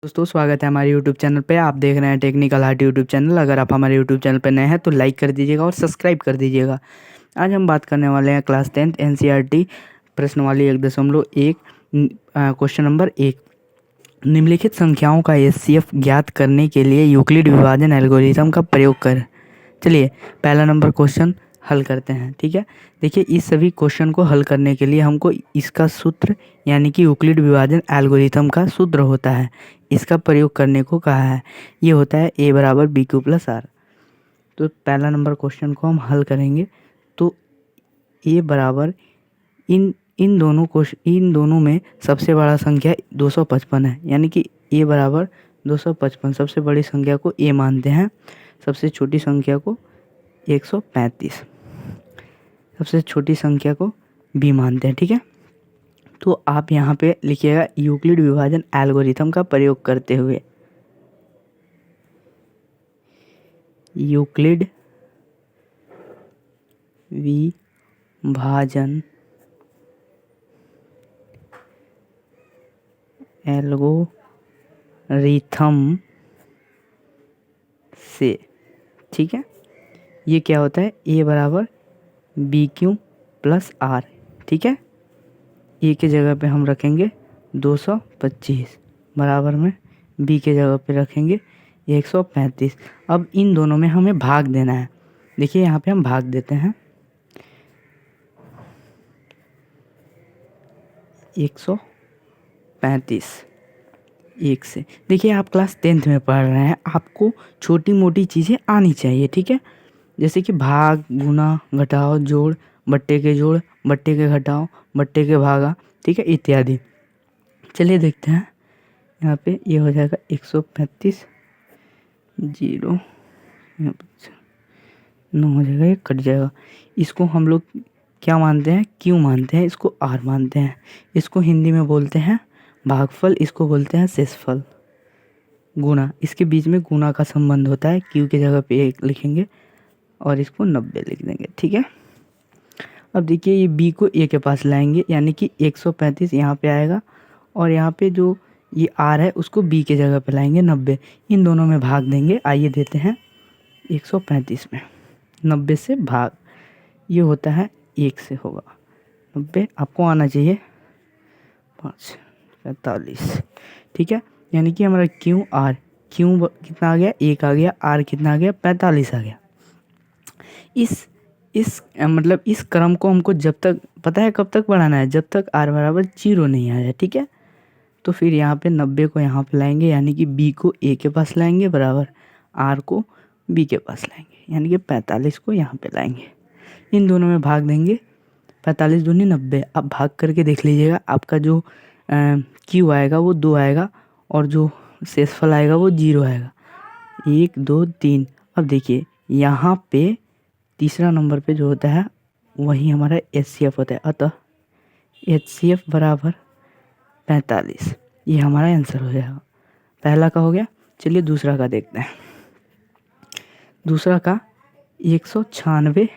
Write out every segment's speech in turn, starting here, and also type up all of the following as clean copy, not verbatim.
दोस्तों स्वागत है हमारे YouTube चैनल पे। आप देख रहे हैं टेक्निकल हार्ट YouTube चैनल। अगर आप हमारे YouTube चैनल पे नए हैं तो लाइक कर दीजिएगा और सब्सक्राइब कर दीजिएगा। आज हम बात करने वाले हैं class 10th NCERT प्रश्नवाली 1.1 question number 1। निम्नलिखित संख्याओं का HCF ज्ञात करने के लिए यूक्लिड विभाजन एल्गोरिथम का प्रयोग कर। चलिए पहला नंबर क्वेश्चन हल करते हैं। ठीक है, देखिए इस सभी क्वेश्चन को हल करने के लिए हमको इसका सूत्र यानी कि यूक्लिड विभाजन एल्गोरिथम का सूत्र होता है, इसका प्रयोग करने को कहा है। ये होता है a बराबर BQ प्लस आर। तो पहला नंबर क्वेश्चन को हम हल करेंगे तो a बराबर इन दोनों में सबसे बड़ा संख्या 255 है, यानी कि a बराबर 255 सबसे बड़ी संख्या को a मानते हैं, सबसे छोटी संख्या को 135 सबसे छोटी संख्या को b मानते हैं। ठीक है, तो आप यहाँ पे लिखिएगा यूक्लिड विभाजन एल्गोरिथम का प्रयोग करते हुए। यूक्लिड विभाजन एल्गोरिथम से, ठीक है, ये क्या होता है a बराबर BQ प्लस आर। ठीक है, ए के जगह पे हम रखेंगे 225 बराबर में बी के जगह पे रखेंगे 135। अब इन दोनों में हमें भाग देना है। देखिए यहाँ पे हम भाग देते हैं 135 1 से। देखिए आप क्लास 10th में पढ़ रहे हैं, आपको छोटी मोटी चीज़ें आनी चाहिए। ठीक है, जैसे कि भाग, गुना, घटाओ, जोड़, बट्टे के जोड़, बट्टे के घटाओ, बट्टे के भागा, ठीक है, इत्यादि। चलिए देखते हैं, यहाँ पे ये हो जाएगा 135 0 9 हो जाएगा, ये कट जाएगा। इसको हम लोग क्या मानते हैं, क्यों मानते हैं, इसको आर मानते हैं। इसको हिंदी में बोलते हैं भागफल, इसको बोलते हैं शेषफल। गुना, इसके बीच में गुना का संबंध होता है, क्यू के जगह पे 1 लिखेंगे और इसको 90 लिख देंगे। ठीक है, अब देखिए ये बी को ए के पास लाएंगे, यानी कि 135 यहाँ पे आएगा और यहाँ पे जो ये आर है उसको बी के जगह पे लाएंगे 90। इन दोनों में भाग देंगे। आइए देते हैं 135 में 90 से भाग, ये होता है 1 से होगा 90, आपको आना चाहिए 45। ठीक है, यानी कि हमारा क्यू आर, क्यू कितना आ गया 1 आ गया, आर कितना आ गया 45 आ गया। इस मतलब इस क्रम को हमको जब तक पता है कब तक बढ़ाना है, जब तक आर बराबर 0 नहीं आ जाए। ठीक है, तो फिर यहाँ पे 90 को यहाँ पे लाएंगे, यानी कि बी को ए के पास लाएंगे बराबर आर को बी के पास लाएंगे, यानी कि 45 को यहाँ पे लाएंगे। इन दोनों में भाग देंगे, 45 दूनी 90। अब भाग करके देख लीजिएगा, आपका जो क्यू आएगा वो 2 आएगा और जो शेषफल आएगा वो 0 आएगा। 1 2 3। अब देखिए यहाँ पे तीसरा नंबर पे जो होता है वही हमारा HCF होता है, अतः HCF बराबर 45। ये हमारा आंसर हो जाएगा। पहला का हो गया। चलिए दूसरा का देखते हैं। दूसरा का 196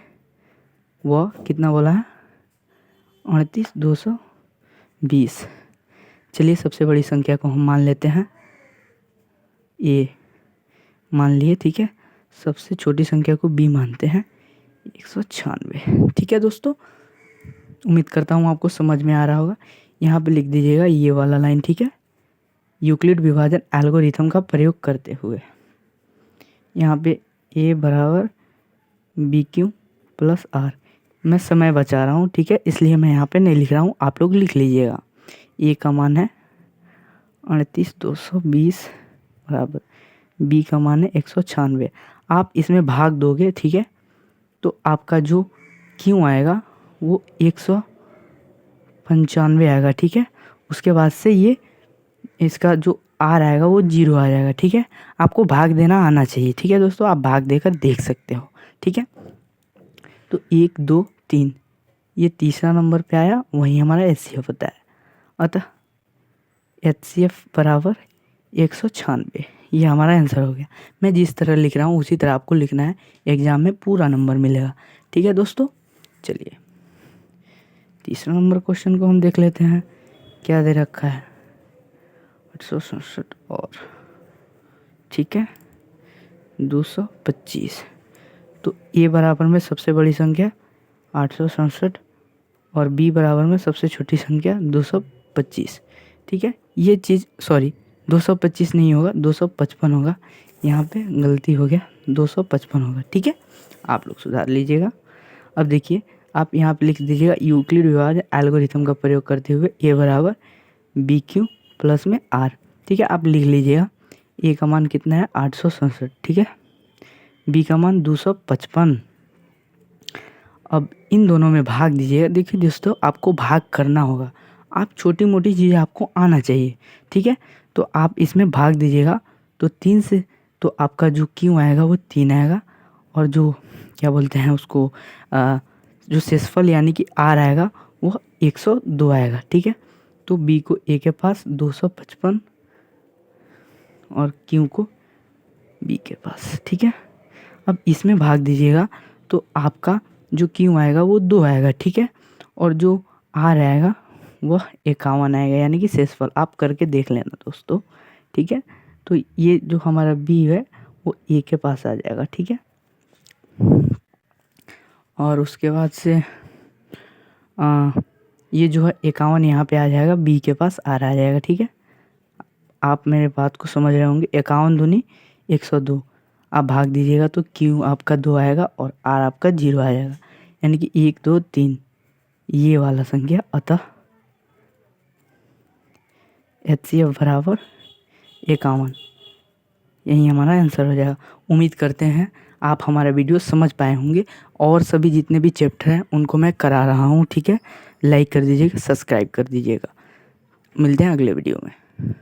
व कितना बोला है 38 220। चलिए सबसे बड़ी संख्या को हम मान लेते हैं ए, मान लिए। ठीक है, सबसे छोटी संख्या को बी मानते हैं 196। ठीक है दोस्तों, उम्मीद करता हूँ आपको समझ में आ रहा होगा। यहाँ पे लिख दीजिएगा ये वाला लाइन। ठीक है, यूक्लिड विभाजन एल्गोरिथम का प्रयोग करते हुए। यहाँ पे ए बराबर BQ प्लस आर। मैं समय बचा रहा हूँ, ठीक है, इसलिए मैं यहाँ पे नहीं लिख रहा हूँ, आप लोग लिख लीजिएगा। ए का मान है 38 220 बराबर बी का मान है 196। आप इसमें भाग दोगे, ठीक है, तो आपका जो क्यों आएगा वो 195 आएगा। ठीक है, उसके बाद से ये इसका जो आर आएगा वो 0 आ जाएगा। ठीक है, आपको भाग देना आना चाहिए। ठीक है दोस्तों, आप भाग देकर देख सकते हो। ठीक है, तो 1 2 3 ये तीसरा नंबर पे आया, वही हमारा HCF होता है। अतः HCF बराबर 196, ये हमारा आंसर हो गया। मैं जिस तरह लिख रहा हूँ उसी तरह आपको लिखना है, एग्जाम में पूरा नंबर मिलेगा। ठीक है दोस्तों, चलिए तीसरा नंबर क्वेश्चन को हम देख लेते हैं। क्या दे रखा है 867 और ठीक है 225। तो ए बराबर में सबसे बड़ी संख्या 867 और बी बराबर में सबसे छोटी संख्या 225। ठीक है, ये चीज़ सॉरी 225 नहीं होगा 255 होगा, यहाँ पे गलती हो गया 255 होगा। ठीक है, आप लोग सुधार लीजिएगा। अब देखिए आप यहाँ पे लिख दीजिएगा यूक्लिड विभाजन एल्गोरिथम का प्रयोग करते हुए ए बराबर बी क्यू प्लस में आर। ठीक है, आप लिख लीजिएगा ए का मान कितना है 867, ठीक है, बी का मान 255। अब इन दोनों में भाग दीजिएगा। देखिए दोस्तों, आपको भाग करना होगा, आप छोटी मोटी चीज़ें आपको आना चाहिए। ठीक है, तो आप इसमें भाग दीजिएगा। तो 3 से तो आपका जो क्यू आएगा वो 3 आएगा, और जो क्या बोलते हैं उसको जो शेषफल यानी कि आर आएगा वो 102 आएगा। ठीक है, तो बी को ए के पास 255 और क्यू को बी के पास। ठीक है, अब इसमें भाग दीजिएगा तो आपका जो क्यू आएगा वो 2 आएगा। ठीक है, और जो आर आएगा वह 51 आएगा, यानी कि शेषफल आप करके देख लेना दोस्तों। ठीक है, तो ये जो हमारा बी है वो ए के पास आ जाएगा। ठीक है, और उसके बाद से ये जो है 51 यहाँ पे आ जाएगा, बी के पास आर आ जाएगा। ठीक है, आप मेरे बात को समझ रहे होंगे। 51 दूनी 102, आप भाग दीजिएगा तो क्यू आपका 2 आएगा और आर आपका 0 आ जाएगा, यानी कि 1 2 3 ये वाला संख्या। अतः HCF बराबर 51, यही हमारा आंसर हो जाएगा। उम्मीद करते हैं आप हमारा वीडियो समझ पाए होंगे, और सभी जितने भी चैप्टर हैं उनको मैं करा रहा हूँ। ठीक है, लाइक कर दीजिएगा, सब्सक्राइब कर दीजिएगा। मिलते हैं अगले वीडियो में।